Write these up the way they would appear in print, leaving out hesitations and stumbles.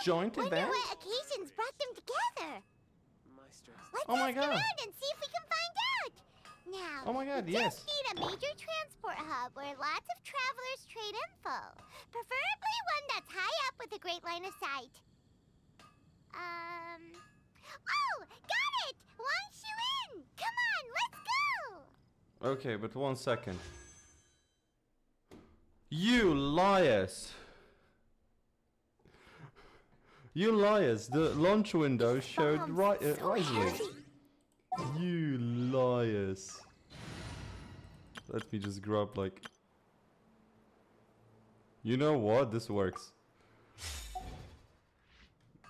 joint Wonder event? what occasions brought them together. Let's Oh my ask god. around and see if we can find out. Now, Oh my god, we yes. just need a major transport hub where lots of travelers trade info. Preferably one that's high up with a great line of sight. Oh, got it! Wang Shuin! Come on, let's go! Okay, but 1 second. You liars! You liars! The launch window showed wisely. You liars! Let me just grab like. You know what? This works.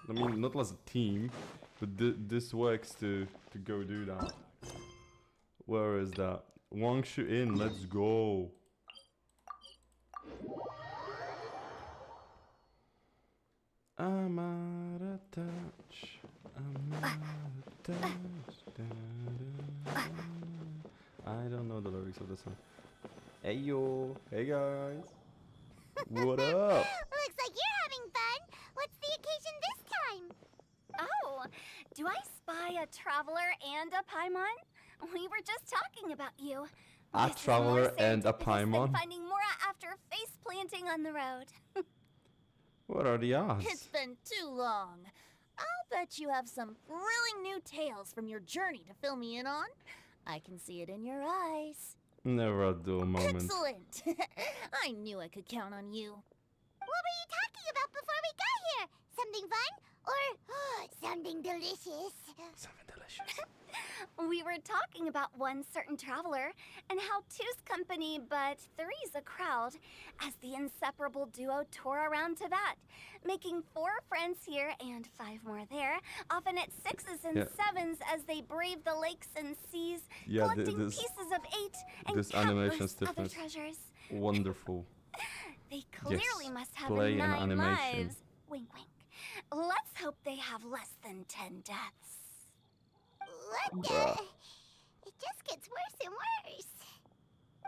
I mean, not as a team, but this works to go do that. Where is that? Wang Shu in, let's go. I'm out of touch. I'm out of touch. I don't know the lyrics of the song. Hey yo, hey guys. What up? Looks like you're having fun. What's the occasion this time? Oh, do I spy a traveler and a Paimon? We were just talking about you. A This is traveler more and a serendipitous than Paimon? finding Mora after face planting on the road. What are the It's odds? been too long. I'll bet you have some thrilling new tales from your journey to fill me in on. I can see it in your eyes. Never a dull moment. Excellent! I knew I could count on you. What were you talking about before we got here? Something fun? Or something delicious? Something delicious. We were talking about one certain traveler and how two's company but three's a crowd as the inseparable duo tore around Tibet, making 4 friends here and 5 more there, often at 6s and Yeah. 7s as they brave the lakes and seas, Yeah, collecting this- pieces of 8 and this animation countless other stiffness. treasures. Wonderful. They clearly must have play and 9 animation. lives. Wink, wink. Let's hope they have less than 10 deaths. What the? It just gets worse and worse.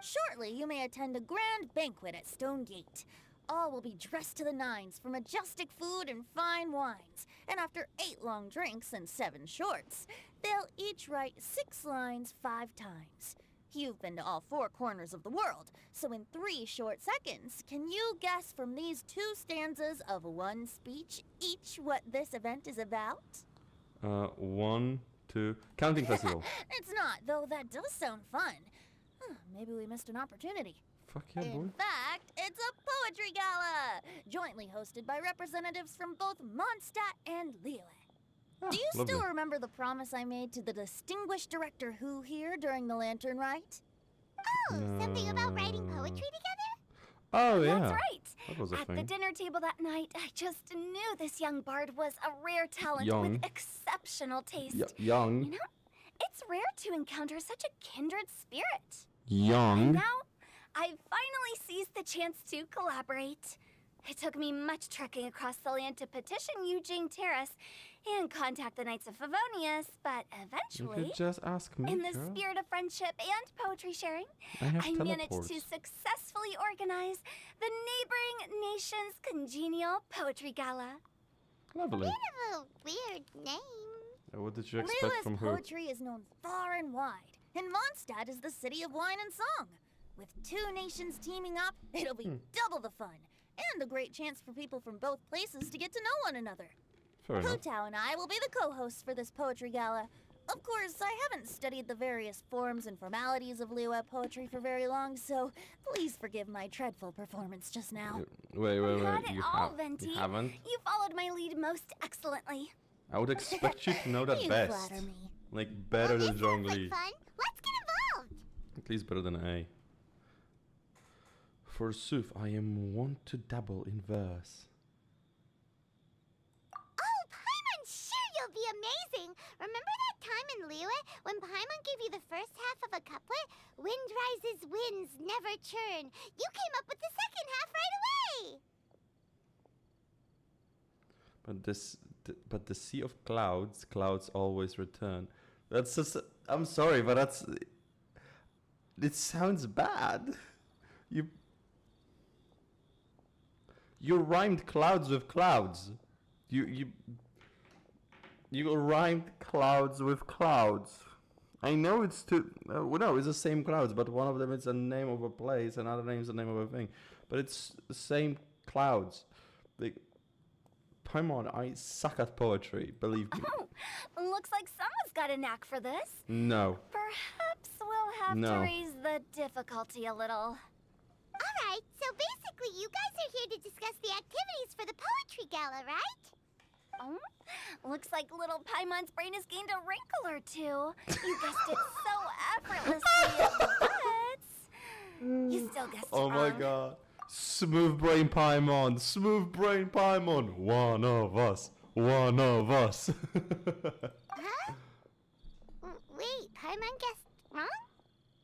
Shortly, you may attend a grand banquet at Stone Gate. All will be dressed to the nines for majestic food and fine wines. And after 8 long drinks and 7 shorts, they'll each write 6 lines 5 times. You've been to all 4 corners of the world, so in 3 short seconds, can you guess from these 2 stanzas of 1 speech each what this event is about? 1, 2. Counting festival. It's not, though that does sound fun. Maybe we missed an opportunity. Fuck yeah, boy. In fact, it's a poetry gala, jointly hosted by representatives from both Mondstadt and Liyue. Do you lovely. still remember the promise I made to the distinguished director Who here during the Lantern Rite? Oh, something about writing poetry together? Oh yeah. That's right. That was a At the thing. dinner table that night, I just knew this young bard was a rare talent Young. with exceptional taste. Young. You know, it's rare to encounter such a kindred spirit. Young. Now, I finally seized the chance to collaborate. It took me much trekking across the land to petition Eugene Terrace and contact the Knights of Favonius, but You eventually, could just ask me, in the girl. spirit of friendship and poetry sharing, I have managed teleports. to successfully organize the neighboring nation's congenial poetry gala. Lovely. Kind of a weird name. What did you expect Liyue's from her? poetry is known far and wide, and Mondstadt is the city of wine and song. With 2 nations teaming up, it'll be double the fun, and a great chance for people from both places to get to know one another. Fair enough. Hutao and I will be the co-hosts for this poetry gala. Of course, I haven't studied the various forms and formalities of Liyue poetry for very long, so please forgive my dreadful performance just now. Wait. Not at You, all, have, Venti. you haven't? You followed my lead most excellently. I would expect you to know that You best. flatter me. Like better Well, than this sounds Zhongli. like fun. Let's get involved. At least better than A. Forsooth, I am wont to dabble in verse. Oh, Paimon, sure you'll be amazing. Remember that time in Liyue when Paimon gave you the first half of a couplet? Wind rises, winds never churn. You came up with the second half right away. But the sea of clouds, clouds always return. That's just. I'm sorry, but that's. It sounds bad. You rhymed clouds with clouds. You rhymed clouds with clouds. I know it's two. Well, no, it's the same clouds, but one of them is the name of a place, another name is the name of a thing. But it's the same clouds. Like, Paimon, I suck at poetry. Believe me. Oh, looks like someone's got a knack for this. No. Perhaps we'll have to raise the difficulty a little. Alright, so basically you guys are here to discuss the activities for the poetry gala, right? Oh, looks like little Paimon's brain has gained a wrinkle or two. You guessed it so effortlessly, but you still guessed it Oh my wrong. god. Smooth brain Paimon. Smooth brain Paimon. One of us. One of us. Huh? Wait, Paimon guessed wrong?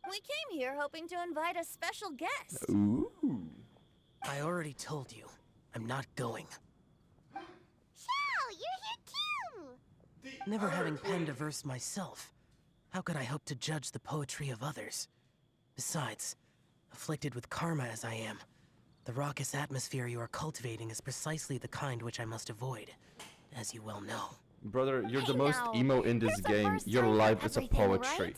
We came here hoping to invite a special guest. Ooh. I already told you. I'm not going. Xiao, you're here too! Never having penned a verse myself, how could I hope to judge the poetry of others? Besides, afflicted with karma as I am, the raucous atmosphere you are cultivating is precisely the kind which I must avoid, as you well know. Brother, you're the Hey, most now, emo in this there's a game. first Your time for life is a everything, poetry. right?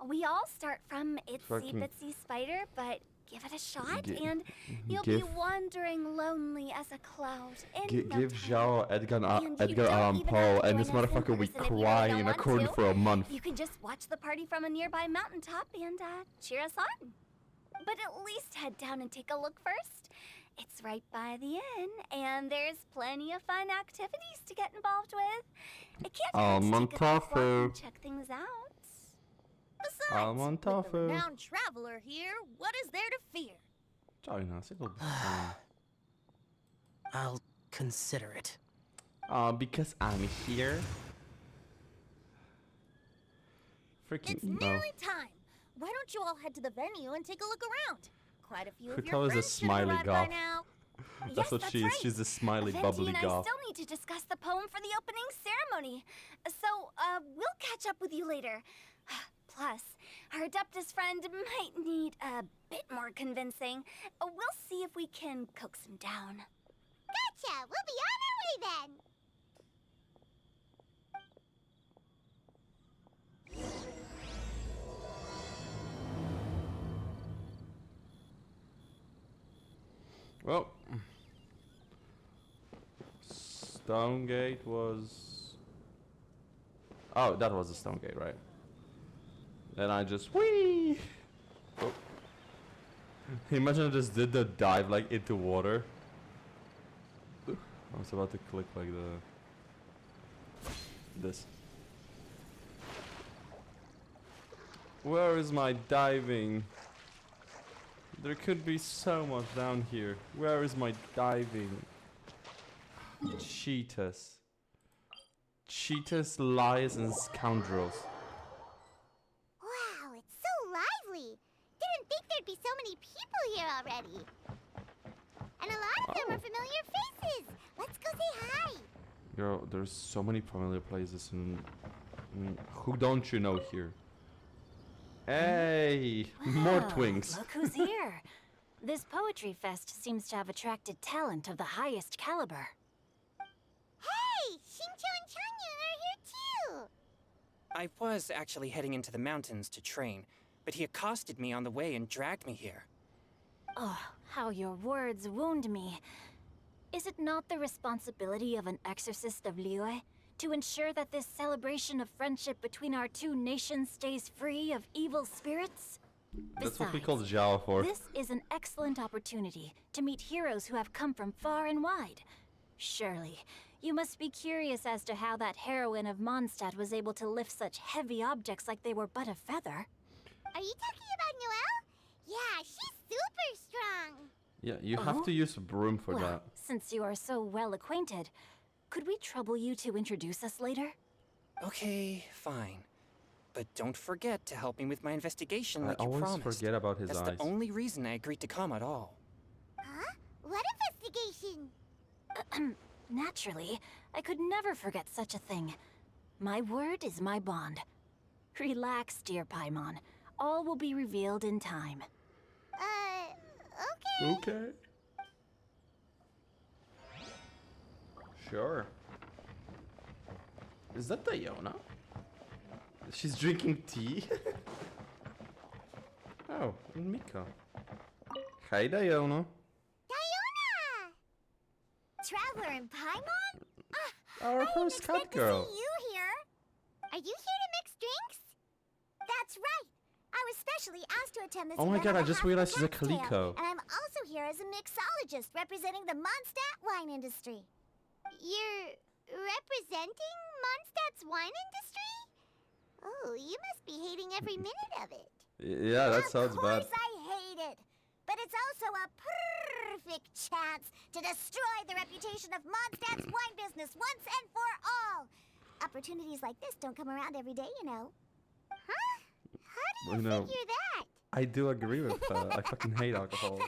We all start from itsy Fucking- bitsy spider, but give it a shot, Gi- and you'll be give- wandering lonely as a cloud. In no Give time. Zhao Edgar And you Edgar don't Allan even have Poe, to and this join us in motherfucker will be person if you really crying don't in a want corner to. for a month. You can just watch the party from a nearby mountaintop and cheer us on. But at least head down and take a look first. It's right by the inn, and there's plenty of fun activities to get involved with. It can't hurt to take a quick walk Montafu. and check things out. Besides, Almond with the tofu. renowned traveler here, what is there to fear? China, it'll be fine. I'll consider it. Because I'm here. Freaking It's emo. nearly time. Why don't you all head to the venue and take a look around? Quite a few of Kuto your is a friends should have smiley arrived by goth. now. That's what Yes, she is. right. She's a smiley, Venti bubbly and I goth. still need to discuss the poem for the opening ceremony. So, we'll catch up with you later. Plus, our Adeptus friend might need a bit more convincing. We'll see if we can coax him down. Gotcha! We'll be on our way then! Well, Stonegate was. Oh, that was the Stonegate, right? Then I just whee. Oh. Imagine I just did the dive like into water. I was about to click like this. Where is my diving? There could be so much down here. Where is my diving? Cheetahs. Cheetahs, liars, and scoundrels. Wow, it's so lively! Didn't think there'd be so many people here already. And a lot of them are familiar faces. Let's go say hi. Girl, there's so many familiar places and who don't you know here? Hey, more Whoa, twinks. Look who's here. This poetry fest seems to have attracted talent of the highest caliber. Hey, Shincho and Changyun are here too. I was actually heading into the mountains to train, but he accosted me on the way and dragged me here. Oh, how your words wound me. Is it not the responsibility of an exorcist of Liyue to ensure that this celebration of friendship between our two nations stays free of evil spirits? That's what we Besides, call Zhao for. this is an excellent opportunity to meet heroes who have come from far and wide. Surely, you must be curious as to how that heroine of Mondstadt was able to lift such heavy objects like they were but a feather. Are you talking about Noelle? Yeah, she's super strong. Yeah, you have to use a broom for Well, that. since you are so well acquainted, could we trouble you to introduce us later? Okay, fine. But don't forget to help me with my investigation I like you always promised. forget about his That's eyes. the only reason I agreed to come at all. Huh? What investigation? Naturally, I could never forget such a thing. My word is my bond. Relax, dear Paimon. All will be revealed in time. Okay. Okay. Sure. Is that Diona? She's drinking tea? Oh, and Mika. Hey, Diona. Diona! Traveler in Paimon? Our I didn't first cat expect girl. to see you here. Are you here to mix drinks? That's right. I was specially asked to attend this Oh my event god, on I just behalf of realized she's a Cat's Tail, Calico. And I'm also here as a mixologist representing the Mondstadt wine industry. You're representing Mondstadt's wine industry? Oh, you must be hating every minute of it. Yeah, that sounds bad. Of course I hate it. But it's also a perfect chance to destroy the reputation of Mondstadt's wine business once and for all. Opportunities like this don't come around every day, you know. Huh? How do you figure that? I do agree with that. I fucking hate alcohol.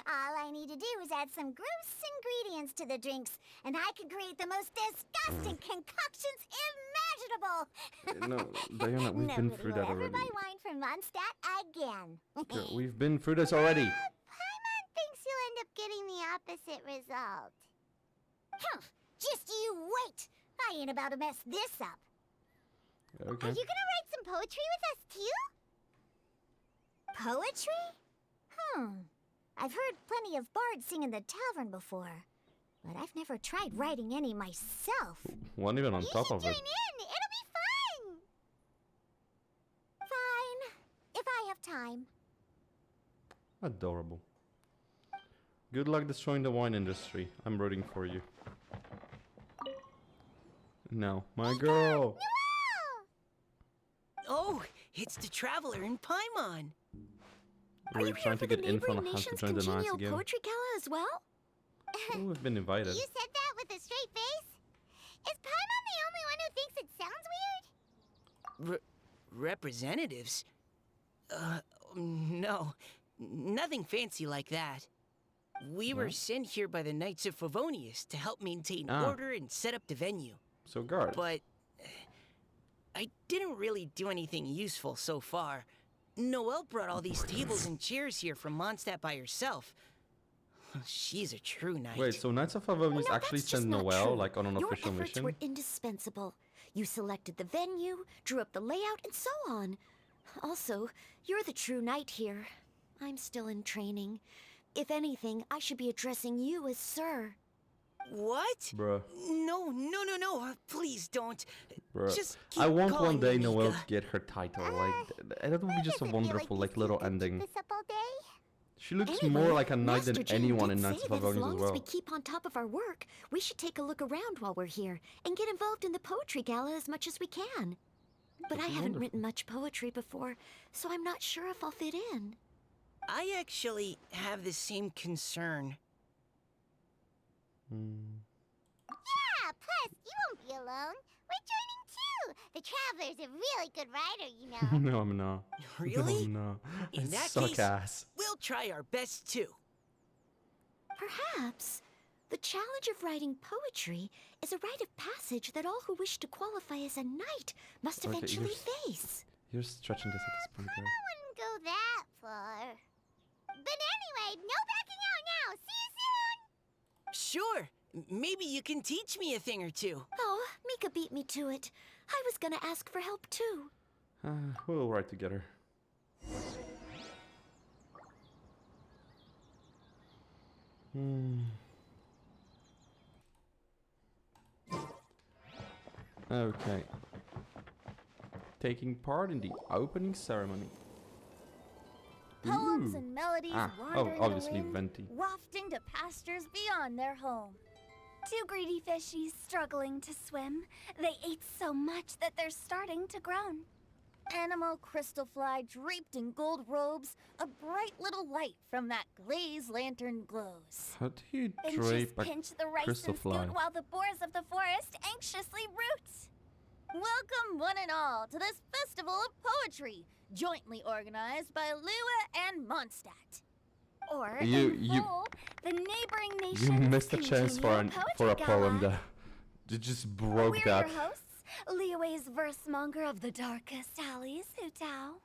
All I need to do is add some gross ingredients to the drinks, and I can create the most disgusting concoctions imaginable. No, Diana, we've been through that Nobody will ever already. buy wine from Mondstadt again. Girl, we've been through this already. Paimon thinks you'll end up getting the opposite result. Humph! Just you wait! I ain't about to mess this up. Okay. Are you gonna write some poetry with us too? Poetry? I've heard plenty of bards sing in the tavern before, but I've never tried writing any myself. One even on You top should of join it. in. It'll be fun. Fine, if I have time. Adorable. Good luck destroying the wine industry. I'm rooting for you. No, my girl. Oh, it's the Traveler in Paimon. We're trying to get info on how to join the Knights again. Poetry Gala as well? Oh, we've been invited. You said that with a straight face? Is Paimon the only one who thinks it sounds weird? Representatives? No. Nothing fancy like that. We were sent here by the Knights of Favonius to help maintain order and set up the venue. So guard. But I didn't really do anything useful so far. Noelle brought all these tables and chairs here from Mondstadt by herself. She's a true knight. Wait, so Knights of Favonius No, actually that's just sent not Noelle true. like on an Your official efforts mission? were indispensable. You selected the venue, drew up the layout, and so on. Also, you're the true knight here. I'm still in training. If anything, I should be addressing you as Sir. What? Bruh. No. Please don't. Bruh. Just keep I want calling one day me Noelle Mika. to get her title. Like, that would be just a Doesn't feel wonderful, these like, little two can keep ending. this up all day? She looks Anyway, more like a knight Master than Jane anyone did in Knights say of that as Favonius long as as well. we keep on top of our work, we should take a look around while we're here and get involved in the poetry gala as much as we can. But I haven't written much poetry before, so I'm not sure if I'll fit in. I actually have the same concern. Yeah, plus, you won't be alone. We're joining too. The Traveler's a really good writer, you know. No, I'm not. Really? No, In I that suck case, ass. we'll try our best too. Perhaps the challenge of writing poetry is a rite of passage that all who wish to qualify as a knight must Okay, eventually you're face. You're stretching this at this point, girl. I wouldn't go that far. But anyway, no backing out now. See you soon. Sure. Maybe you can teach me a thing or two. Oh, Mika beat me to it. I was gonna ask for help too. We'll write together. Okay. Taking part in the opening ceremony. Poems Ooh. and melodies Oh, wandering obviously the wind, venti. wafting to pastures beyond their home. Two greedy fishies struggling to swim. They ate so much that they're starting to groan. Animal crystal fly draped in gold robes, a bright little light from that glazed lantern glows. How do you Benches drape a pinch the rice crystal and scoot fly? while the boars of the forest anxiously root. Welcome, one and all, to this festival of poetry, jointly organized by Lua and Mondstadt. Or You- in you- full, the neighboring nations. You missed a chance for a poem there. there. You just broke We're that. your hosts, Liyue's versemonger of the darkest alleys, Hutao.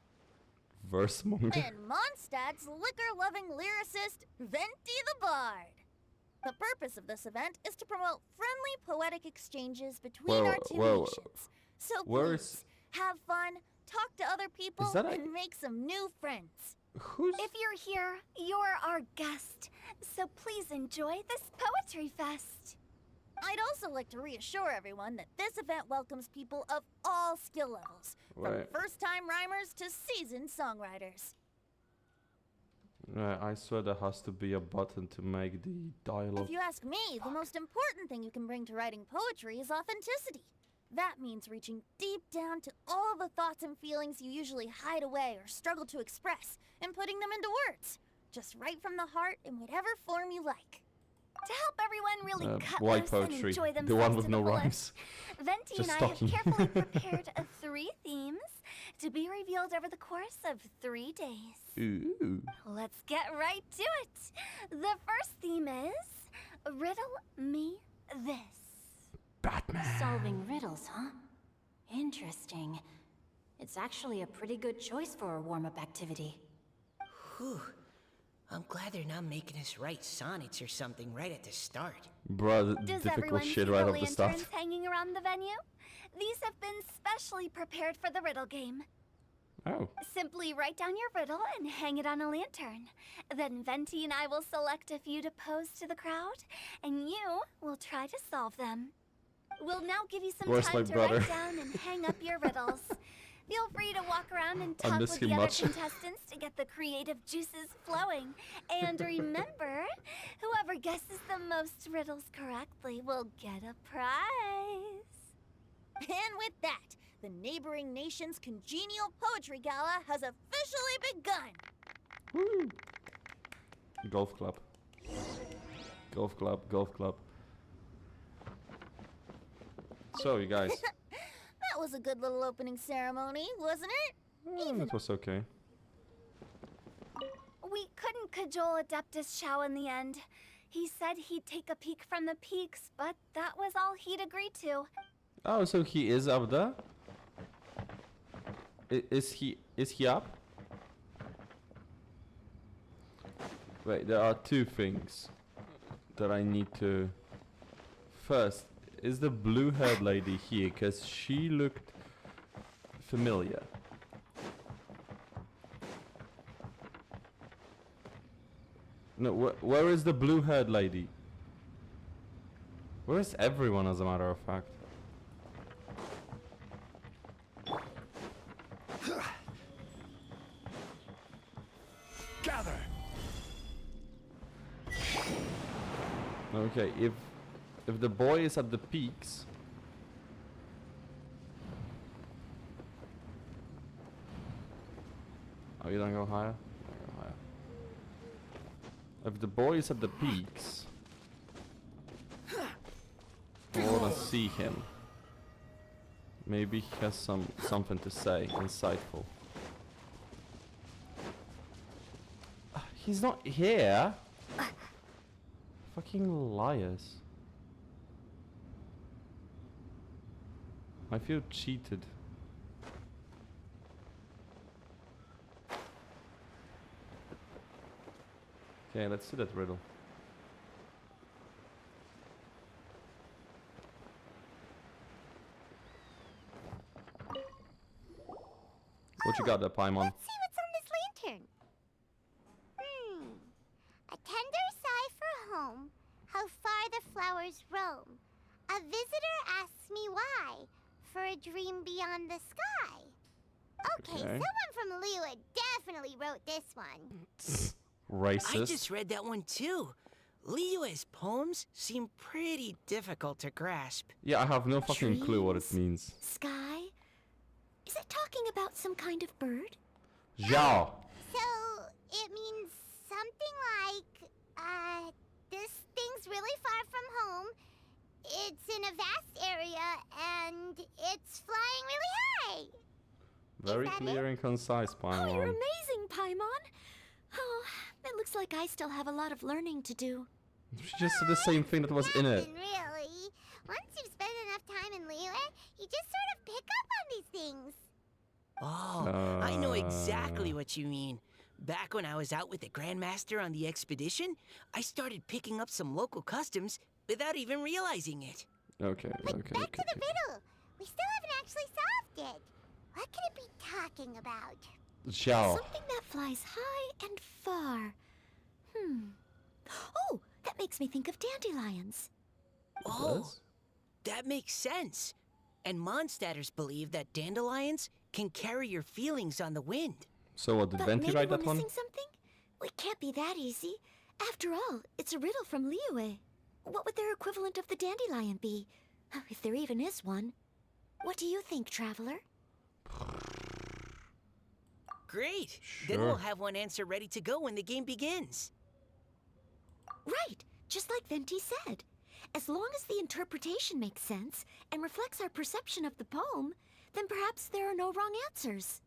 Verse monger. And Mondstadt's liquor-loving lyricist, Venti the Bard. The purpose of this event is to promote friendly poetic exchanges between our two Whoa. nations. So Where please, is- have fun, talk to other people, that a- and make some new friends. Who's... If you're here, you're our guest. So please enjoy this poetry fest. I'd also like to reassure everyone that this event welcomes people of all skill levels, from Right. first-time rhymers to seasoned songwriters. I swear there has to be a button to make the dialogue. If you ask me, the most important thing you can bring to writing poetry is authenticity. That means reaching deep down to all the thoughts and feelings you usually hide away or struggle to express, and putting them into words. Just right from the heart in whatever form you like. To help everyone really cut white loose and poetry. enjoy The themselves one with to no the fullest, rhymes. Venti Just and I talking. have carefully prepared 3 themes to be revealed over the course of 3 days. Ooh. Let's get right to it. The first theme is Riddle Me This. Batman. Solving riddles, huh? Interesting. It's actually a pretty good choice for a warm-up activity. Whew. I'm glad they're not making us write sonnets or something right at the start. Bruh, Does difficult everyone shit see right the off the start. lanterns hanging around the venue? These have been specially prepared for the riddle game. Oh. Simply write down your riddle and hang it on a lantern. Then Venti and I will select a few to pose to the crowd, and you will try to solve them. We'll now give you some Where's time my to brother? write down and hang up your riddles. Feel free to walk around and I talk miss with him the other much. contestants to get the creative juices flowing. And remember, whoever guesses the most riddles correctly will get a prize. And with that, the neighboring nation's congenial poetry gala has officially begun. Woo. Golf club. Golf club, golf club. So, you guys. That was a good little opening ceremony, wasn't it? It was okay. We couldn't cajole Adeptus Shao in the end. He said he'd take a peek from the peaks, but that was all he'd agreed to. Oh, so he is up there? Is he up? Wait, there are 2 things that I need to... First, is the blue-haired lady here? Because she looked familiar. No, where is the blue-haired lady? Where is everyone, as a matter of fact? Gather. Okay, if the boy is at the peaks... Oh, you don't go higher? You don't go higher. If the boy is at the peaks... I wanna see him. Maybe he has something to say, insightful. He's not here! Fucking liars. I feel cheated. Okay, let's do that riddle. What you got there, Paimon? Let's see what's on this lantern. A tender sigh for home, how far the flowers roam. A visitor asks me why, for a dream beyond the sky. Okay, Okay. someone from Liyue definitely wrote this one. Racist. I just read that one too. Liyue's poems seem pretty difficult to grasp. Yeah, I have no fucking clue what it Dreams? means. Sky? Is it talking about some kind of bird? Zhao! So, it means something like, this thing's really far from home. It's in a vast area, and it's flying really high. Very that clear and concise, Oh, you're Paimon. amazing, Paimon! Oh, it looks like I still have a lot of learning to do. She just said the same thing that was in it. Nothing really. Once you've spent enough time in Liyue, you just sort of pick up on these things. Oh, I know exactly what you mean. Back when I was out with the Grandmaster on the expedition, I started picking up some local customs without even realizing it. Okay, But okay, back okay. to the riddle. We still haven't actually solved it. What could it be talking about? Xiao. Something that flies high and far. Oh, that makes me think of dandelions. Oh, Does? that makes sense. And Mondstadters believe that dandelions can carry your feelings on the wind. So what, did But Venti maybe write we're that one? missing something? It can't be that easy. After all, it's a riddle from Liyue. What would their equivalent of the dandelion be? If there even is one. What do you think, Traveler? Great. Then we'll Sure. have one answer ready to go when the game begins. Right, just like Venti said. As long as the interpretation makes sense and reflects our perception of the poem, then perhaps there are no wrong answers.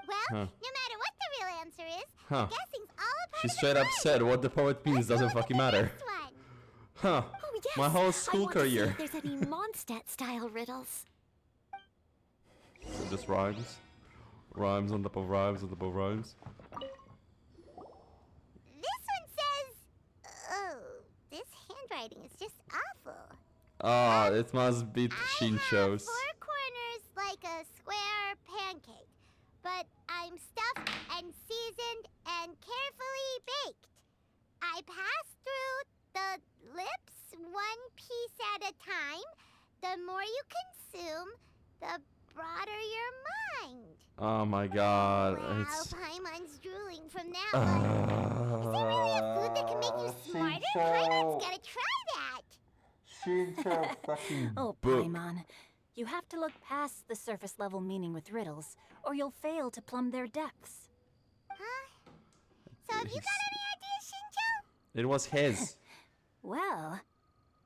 Well, Huh. no matter what the real answer is, Huh. guessing's all a part She of the straight up fun. said what the poet means doesn't Let's go fucking with the matter. first one. Huh. Oh yes, My whole I school want to see career. if there's any Mondstadt-style riddles. So just rhymes. Rhymes on top of rhymes on top of rhymes. This one says, oh, this handwriting is just awful. Ah, it must be I have Shincho's. 4 corners like a square pancake, but I'm stuffed and seasoned and carefully baked. I pass through the lips one piece at a time. The more you consume, the broader your mind. Oh my god, Wow, it's... Paimon's drooling from that one. Is there really a food that can make you smarter? Paimon's gotta try that. Shincho fucking Oh, book. Paimon. You have to look past the surface level meaning with riddles, or you'll fail to plumb their depths. Huh? So have you got any ideas, Shinjo? It was his. Well,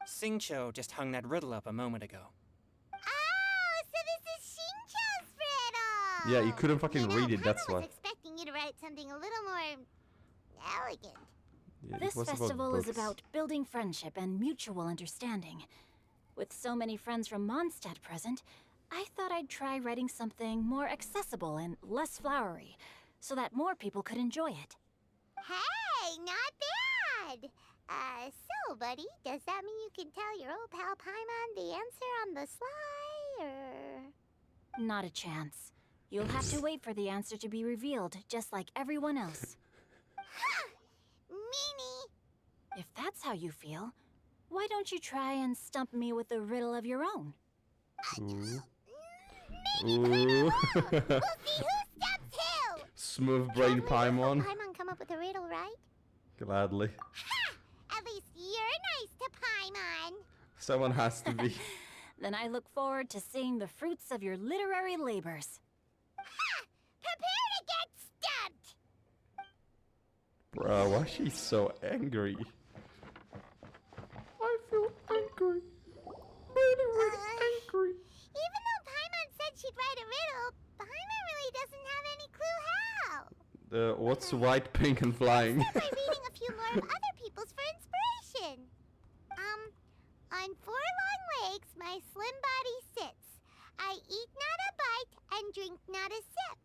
Singcho just hung that riddle up a moment ago. Oh, so this is Shincho's riddle. Yeah, you couldn't fucking read it, Paimon that's was why. expecting you to write something a little more elegant. Yeah, it this was about festival is books. about building friendship and mutual understanding. With so many friends from Mondstadt present, I thought I'd try writing something more accessible and less flowery, so that more people could enjoy it. Hey, not bad. So, buddy, does that mean you can tell your old pal Paimon the answer on the sly, or...? Not a chance. You'll have to wait for the answer to be revealed, just like everyone else. Meanie. If that's how you feel, why don't you try and stump me with a riddle of your own? Ooh. We'll Ooh. see who stumps who. Smooth brain Paimon. Paimon come up with a riddle, right? Gladly. Ha! At least you're nice to Paimon. Someone has to be. Then I look forward to seeing the fruits of your literary labors. Ha! Prepare to get stumped. Bro, why is she so angry? I feel angry. Really, really angry. Even though Paimon said she'd write a riddle, Paimon really doesn't have any clue how. What's white, pink, and flying? By reading a few more of other people's for inspiration. On 4 long legs, my slim body sits. I eat not a bite and drink not a sip.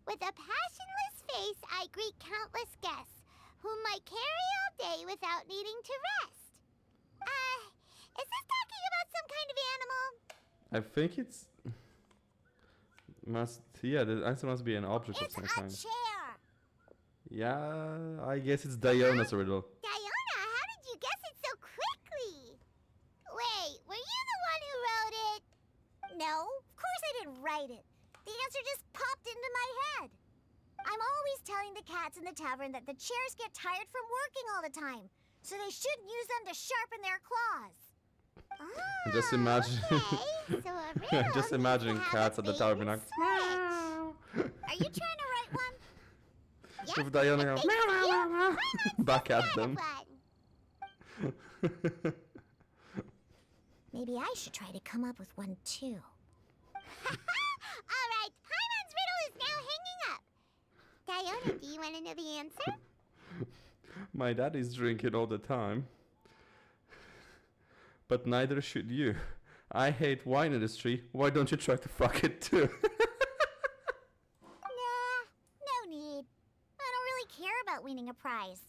With a passionless face, I greet countless guests, whom I carry all day without needing to rest. Is this talking about some kind of animal? I think it's... the answer must be an object of It's some a kind. chair. Yeah, I guess it's Diona's riddle. Diona, how did you guess it so quickly? Wait, were you the one who wrote it? No, of course I didn't write it. The answer just popped into my head. I'm always telling the cats in the tavern that the chairs get tired from working all the time, so they shouldn't use them to sharpen their claws. Oh, Just imagine- Okay, so a riddle Just needs to imagining have cats a at the bait tower and being like, switch. Are you trying to write one? Yep, If Diona it goes, makes you back at kind them. of one. Maybe I should try to come up with one too. All right, Paimon's riddle is now hanging up. Diona, do you want to know the answer? My daddy's drinking all the time. But neither should you. I hate wine industry. Why don't you try to fuck it too? Nah, no need. I don't really winning a prize.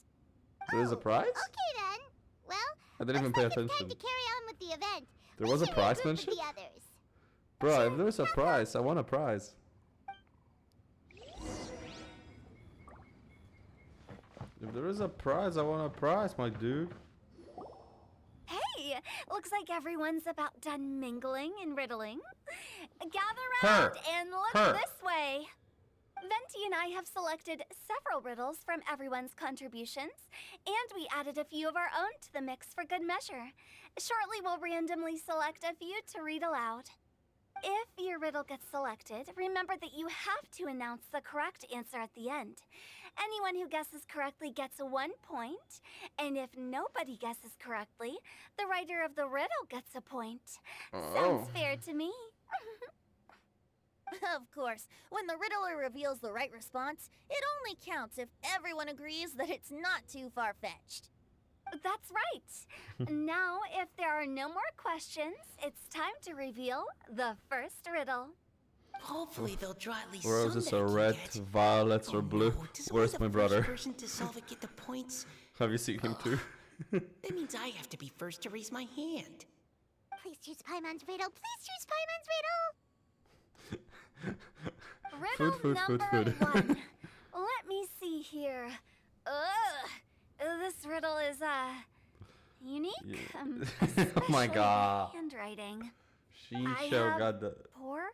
There is a prize? Okay then. Well, I didn't even looks pay like it's time attention. to carry on with the event. There We was a should prize regroup with mentioned? the others. Bro, if there's a prize, I want a prize. If there is a prize, I want a prize, my dude. Hey, looks like everyone's about done mingling and riddling. Gather Her. round and look Her. this way. Venti and I have selected several riddles from everyone's contributions, and we added a few of our own to the mix for good measure. Shortly, we'll randomly select a few to read aloud. If your riddle gets selected, remember that you have to announce the correct answer at the end. Anyone who guesses correctly gets 1 point, and if nobody guesses correctly, the writer of the riddle gets a point. Sounds fair to me. Of course, when the riddler reveals the right response, it only counts if everyone agrees that it's not too far-fetched. That's right. Now, if there are no more questions, it's time to reveal the first riddle. Hopefully they'll draw at least Roses some are that I red, can get. violets Oh are blue. no, does Where's only my the first brother? person to solve it get the points? Have you seen him too? That means I have to be first to raise my hand. Please choose Paimon's riddle. Please choose Paimon's riddle. Riddle food, number food. 1. Let me see here. This riddle is, unique. Yeah. Oh my especially god. Handwriting. She I sure have got the. Four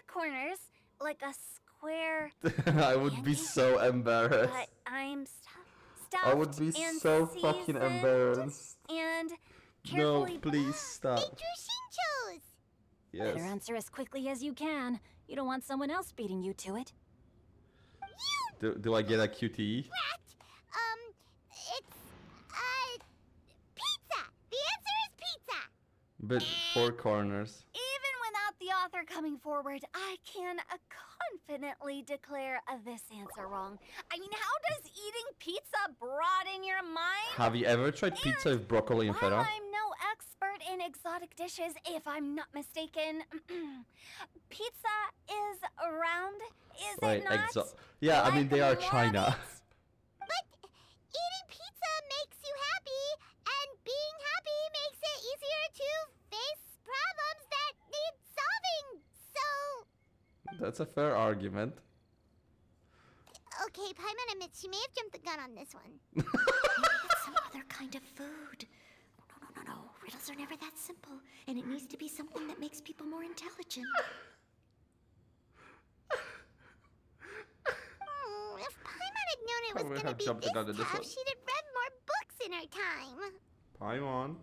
corners, like a square, I would be so embarrassed. but I'm stuffed I would be and so fucking seasoned embarrassed. and No, carefully please stop. They drew Shinchos. Yes. Better answer as quickly as you can. You don't want someone else beating you to it. Do I get a QTE? Rat. It's pizza. The answer is pizza. But 4 corners. Even without the author coming forward, I can confidently declare this answer wrong. I mean, how does eating pizza broaden your mind? Have you ever tried pizza with broccoli and While feta? I'm no expert in exotic dishes, if I'm not mistaken, pizza is round, is Right, it not? yeah, I Like mean they are Muppets? China. But eating pizza makes you happy, and being happy makes it easier to face problems that need solving. So, That's a fair argument. okay, Paimon admits she may have jumped the gun on this one. It's some other kind of food. No. Riddles are never that simple, and it needs to be something that makes people more intelligent. If Paimon had known it was I would gonna have be jumped the gun on this this tough, one. she'd have read more books in her time. Paimon.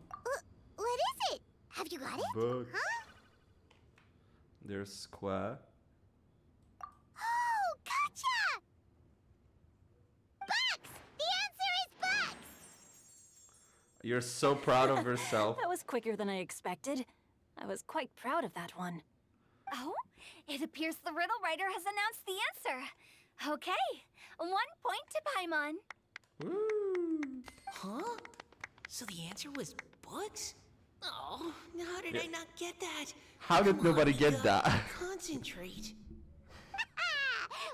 What is it? Have you got it? Books. Huh? They're square. Oh, gotcha! Bucks! The answer is bucks! You're so proud of yourself. That was quicker than I expected. I was quite proud of that one. Oh, it appears the riddle writer has announced the answer. Okay, 1 point to Paimon. Woo. Huh? So the answer was books? Oh, how did I not get that? How did Come nobody on, get Mika. that? Concentrate.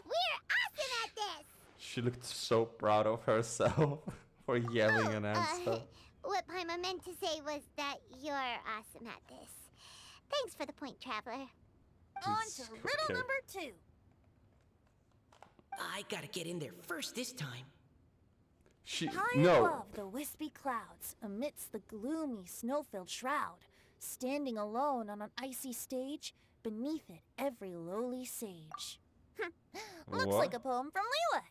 We're awesome at this! She looked so proud of herself for yelling an answer. What Paimon meant to say was that you're awesome at this. Thanks for the point, Traveler. On It's to riddle okay. number 2. I gotta get in there first this time. She High no. above the wispy clouds, amidst the gloomy snow-filled shroud, standing alone on an icy stage, beneath it every lowly sage. Looks What? like a poem from Leela.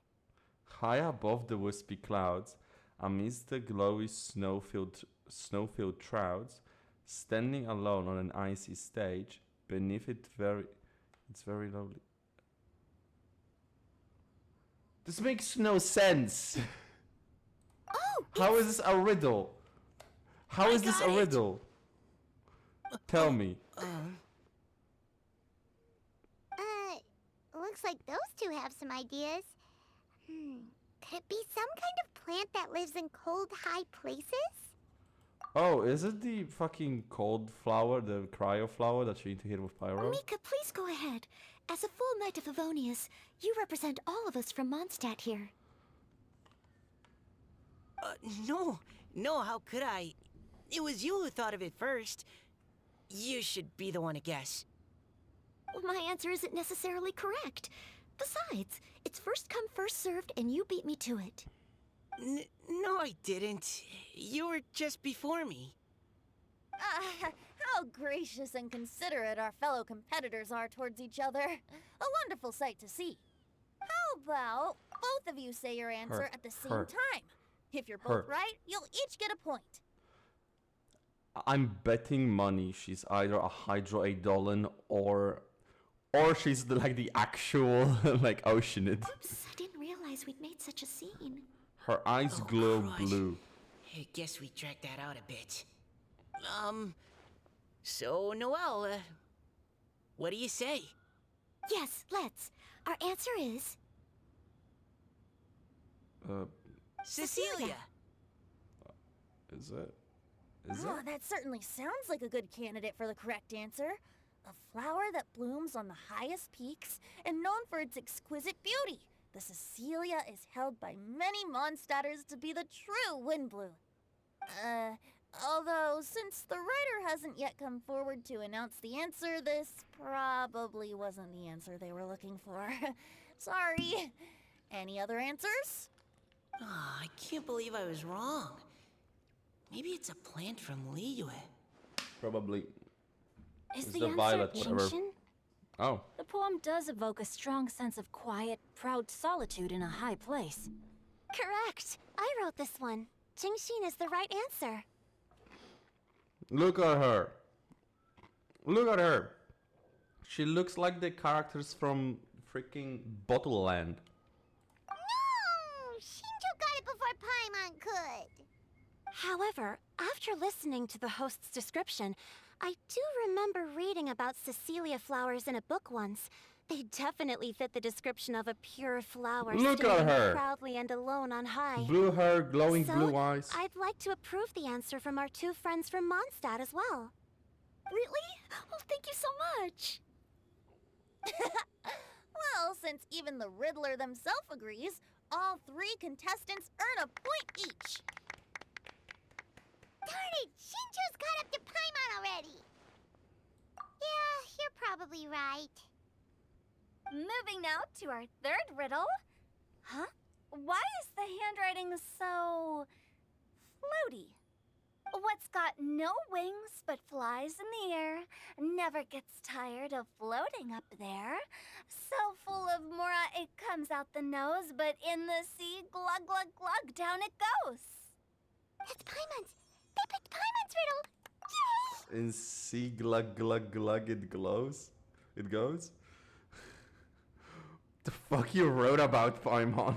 High above the wispy clouds, amidst the glowy snow-filled shrouds, standing alone on an icy stage, beneath it it's very lovely. This makes no sense. Oh, How is this a riddle? How is this a got it. riddle? Tell me. Looks like those two have some ideas. Could it be some kind of plant that lives in cold, high places? Oh, is it the fucking cold flower, the cryo flower that you need to hit with pyro? Mika, please go ahead. As a full Knight of Favonius, you represent all of us from Mondstadt here. No, how could I? It was you who thought of it first. You should be the one to guess. Well, my answer isn't necessarily correct. Besides, it's first come, first served, and you beat me to it. No, I didn't. You were just before me. How gracious and considerate our fellow competitors are towards each other. A wonderful sight to see. How about both of you say your answer at the same time? If you're both right, you'll each get a point. I'm betting money she's either a Hydroidolin or she's the actual like Oceanid. Oops, I didn't realize we'd made such a scene. Her eyes glow crud. blue. I guess we dragged that out a bit. So Noelle, what do you say? Yes, let's. Our answer is... Cecilia! Is it? Oh, that certainly sounds like a good candidate for the correct answer. A flower that blooms on the highest peaks and known for its exquisite beauty. The Cecilia is held by many Mondstadters to be the true wind bloom. Although, since the writer hasn't yet come forward to announce the answer, this probably wasn't the answer they were looking for. Sorry. Any other answers? Oh, I can't believe I was wrong. Maybe it's a plant from Liyue. Probably. Is It's the the answer violet, whatever. Genshin? Oh. The poem does evoke a strong sense of quiet, proud solitude in a high place. Correct. I wrote this one. Genshin is the right answer. Look at her. Look at her. She looks like the characters from freaking Bottle Land. No! Shinjo got it before Paimon could. However, after listening to the host's description, I do remember reading about Cecilia flowers in a book once. They definitely fit the description of a pure flower Look at standing her. proudly and alone on high. Blue hair, glowing So, blue eyes. I'd like to approve the answer from our two friends from Mondstadt as well. Really? Oh, thank you so much. Well, since even the Riddler themselves agrees, all three contestants earn a point each. Darn it! Shinjo's caught up to Paimon already! Yeah, you're probably right. Moving now to our third riddle. Huh? Why is the handwriting so floaty? What's got no wings but flies in the air, never gets tired of floating up there, so full of mora it comes out the nose, but in the sea, glug glug glug, down it goes. That's Paimon's! They picked Paimon's riddle! Yay! In sea glug glug glug it glows. It goes. The fuck you wrote about Paimon?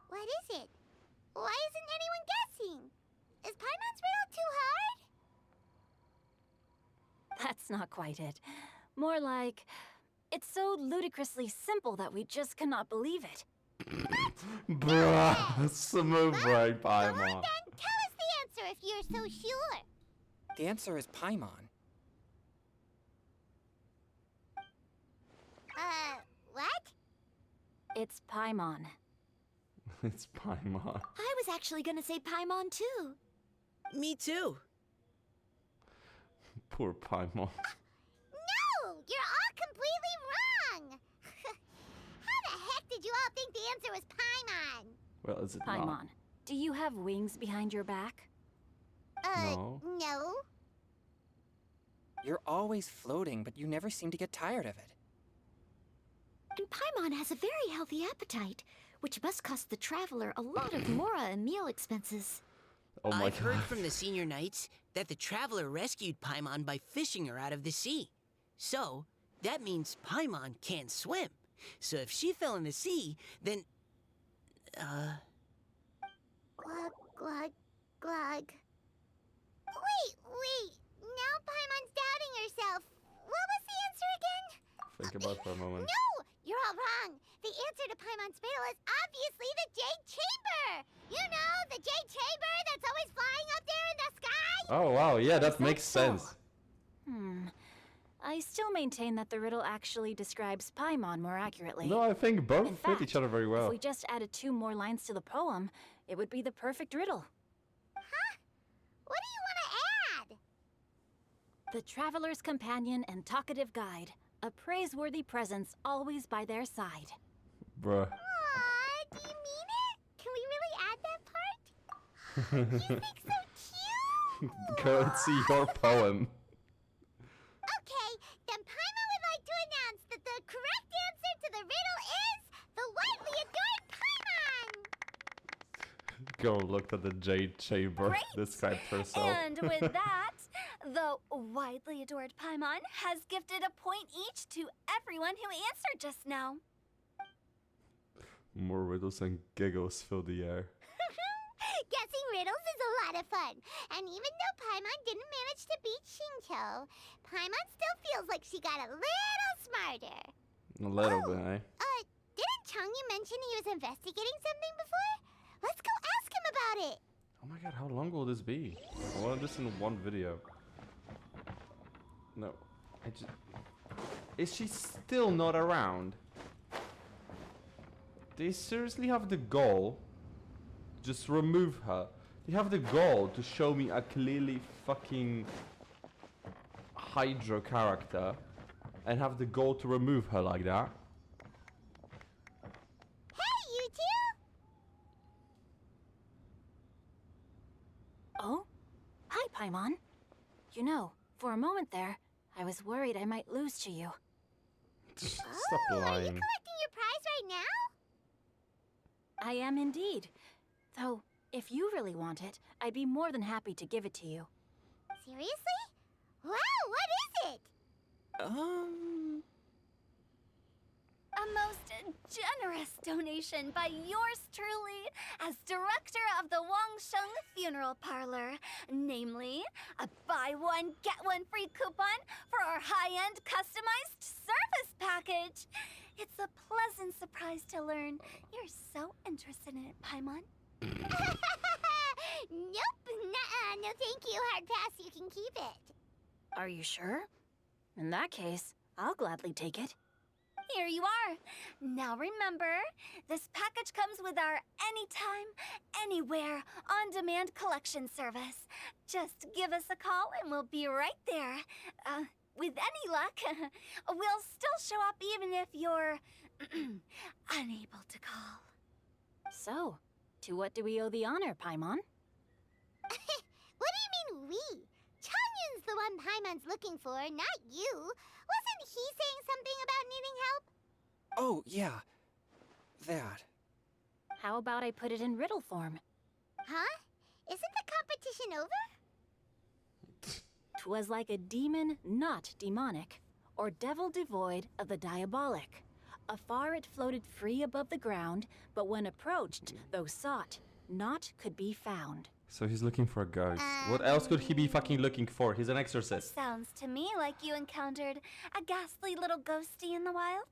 What is it? Why isn't anyone guessing? Is Paimon's riddle too hard? That's not quite it. More like, it's so ludicrously simple that we just cannot believe it. Bruh, smooth brain Go on Paimon. then, tell us the answer if you're so sure. The answer is Paimon. What? It's Paimon. It's Paimon. I was actually gonna say Paimon too. Me too. Poor Paimon. No! You're all completely wrong! How the heck did you all think the answer was Paimon? Well, is it Paimon, not? do you have wings behind your back? No. No. You're always floating, but you never seem to get tired of it. And Paimon has a very healthy appetite, which must cost the traveler a lot of mora and meal expenses. Oh my I've heard god. from the senior knights that the traveler rescued Paimon by fishing her out of the sea. So, that means Paimon can't swim. So if she fell in the sea, then... Glug, glug, glug. Wait. Now Paimon's doubting herself. What was the answer again? Think about it for a moment. No! You're all wrong. The answer to Paimon's riddle is obviously the Jade Chamber! You know, the Jade Chamber that's always flying up there in the sky? Oh wow, yeah, that Is makes so? sense. I still maintain that the riddle actually describes Paimon more accurately. No, I think both In fit fact, each other very if well. we just added 2 more lines to the poem, it would be the perfect riddle. What do you want to add? The traveler's companion and talkative guide, a praiseworthy presence always by their side. Bruh. Aw, do you mean it? Can we really add that part? You speak so cute! Go and see your poem. Okay, then Paimon would like to announce that the correct answer to the riddle is the widely adored Paimon! Go look at the Jade Chamber. Great. Described herself. And with that, the widely adored Paimon has gifted a point each to everyone who answered just now. More riddles and giggles fill the air. Guessing riddles is a lot of fun. And even though Paimon didn't manage to beat Shinto, Paimon still feels like she got a little smarter. A little bit, eh? Didn't Changyu mention he was investigating something before? Let's go ask him about it. Oh my god, how long will this be? I want this in one video. No. I just... Is she still not around? They seriously have the goal... Just remove her. They have the goal to show me a clearly fucking... Hydra character. And have the goal to remove her like that. Hey, you two! Oh? Hi, Paimon. You know, for a moment there, I was worried I might lose to you. Stop Are you lying. collecting your prize right now? I am indeed. Though, if you really want it, I'd be more than happy to give it to you. Seriously? Wow, what is it? A most generous donation by yours truly as director of the Wangsheng Funeral Parlor. Namely, a buy one, get one free coupon for our high-end customized service package. It's a pleasant surprise to learn you're so interested in it, Paimon. Nope, nuh-uh, no thank you, hard pass, you can keep it. Are you sure? In that case, I'll gladly take it. Here you are. Now remember, this package comes with our anytime, anywhere, on-demand collection service. Just give us a call and we'll be right there. With any luck, we'll still show up even if you're unable to call. So, to what do we owe the honor, Paimon? What do you mean we? Changyun's the one Paimon's looking for, not you. Wasn't he saying something about needing help? Oh, yeah. That. How about I put it in riddle form? Huh? Isn't the competition over? 'Twas like a demon not demonic, or devil devoid of the diabolic. Afar it floated free above the ground, but when approached, though sought, naught could be found. So he's looking for a ghost. What else could he be fucking looking for? He's an exorcist. Sounds to me like you encountered a ghastly little ghosty in the wild.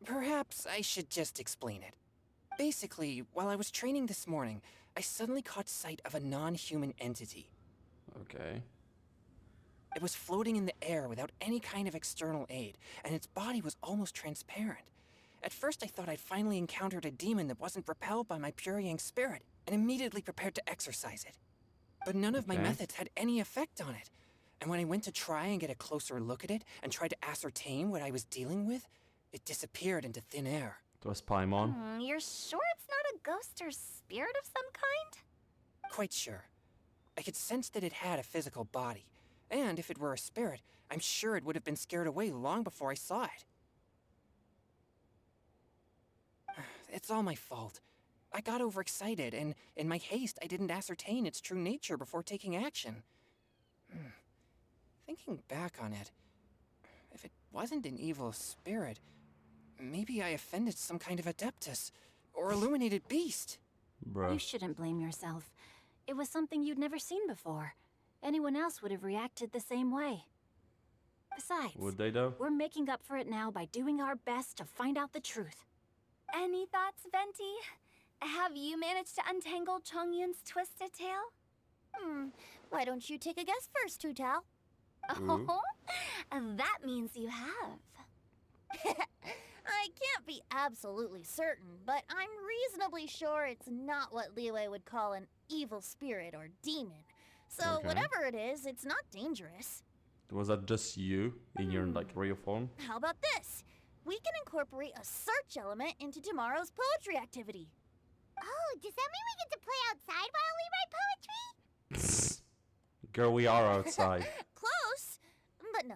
Perhaps I should just explain it. Basically, while I was training this morning, I suddenly caught sight of a non-human entity. Okay. It was floating in the air without any kind of external aid, and its body was almost transparent. At first I thought I'd finally encountered a demon that wasn't repelled by my pure yang spirit, and immediately prepared to exorcise it. But none of my Okay. methods had any effect on it. And when I went to try and get a closer look at it, and tried to ascertain what I was dealing with, it disappeared into thin air. It was Paimon. You're sure it's not a ghost or spirit of some kind? Quite sure. I could sense that it had a physical body, and if it were a spirit, I'm sure it would have been scared away long before I saw it. It's all my fault. I got overexcited, and in my haste, I didn't ascertain its true nature before taking action. Thinking back on it, if it wasn't an evil spirit, maybe I offended some kind of adeptus, or illuminated beast. Bruh. You shouldn't blame yourself. It was something you'd never seen before. Anyone else would have reacted the same way. Besides, Would they though? we're making up for it now by doing our best to find out the truth. Any thoughts, Venti? Have you managed to untangle Chongyun's twisted tail? Why don't you take a guess first, Tutao? Ooh. Oh, that means you have. I can't be absolutely certain, but I'm reasonably sure it's not what Liyue would call an evil spirit or demon. So Okay. whatever it is, it's not dangerous. Was that just you in your like real form? How about this? We can incorporate a search element into tomorrow's poetry activity. Oh, does that mean we get to play outside while we write poetry? Girl, we are outside. Close, but no.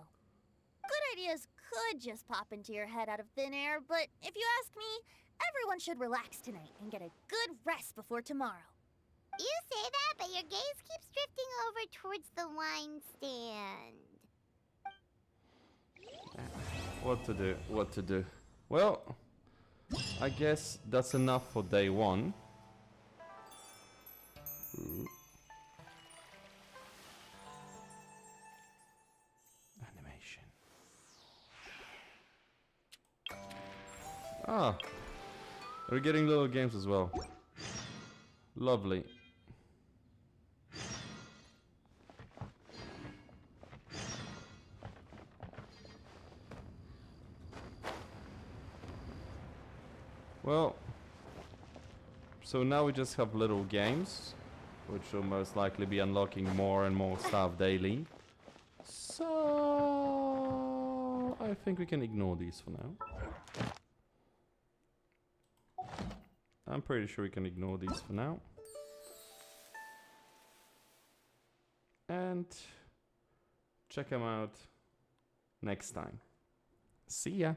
Good ideas could just pop into your head out of thin air, but if you ask me, everyone should relax tonight and get a good rest before tomorrow. You say that, but your gaze keeps drifting over towards the wine stand. What to do? What to do? Well, I guess that's enough for day one. Ooh. Animation. Ah, we're getting little games as well. Lovely. Well, so now we just have little games, which will most likely be unlocking more and more stuff daily. So I think we can ignore these for now. I'm pretty sure we can ignore these for now. And check them out next time. See ya!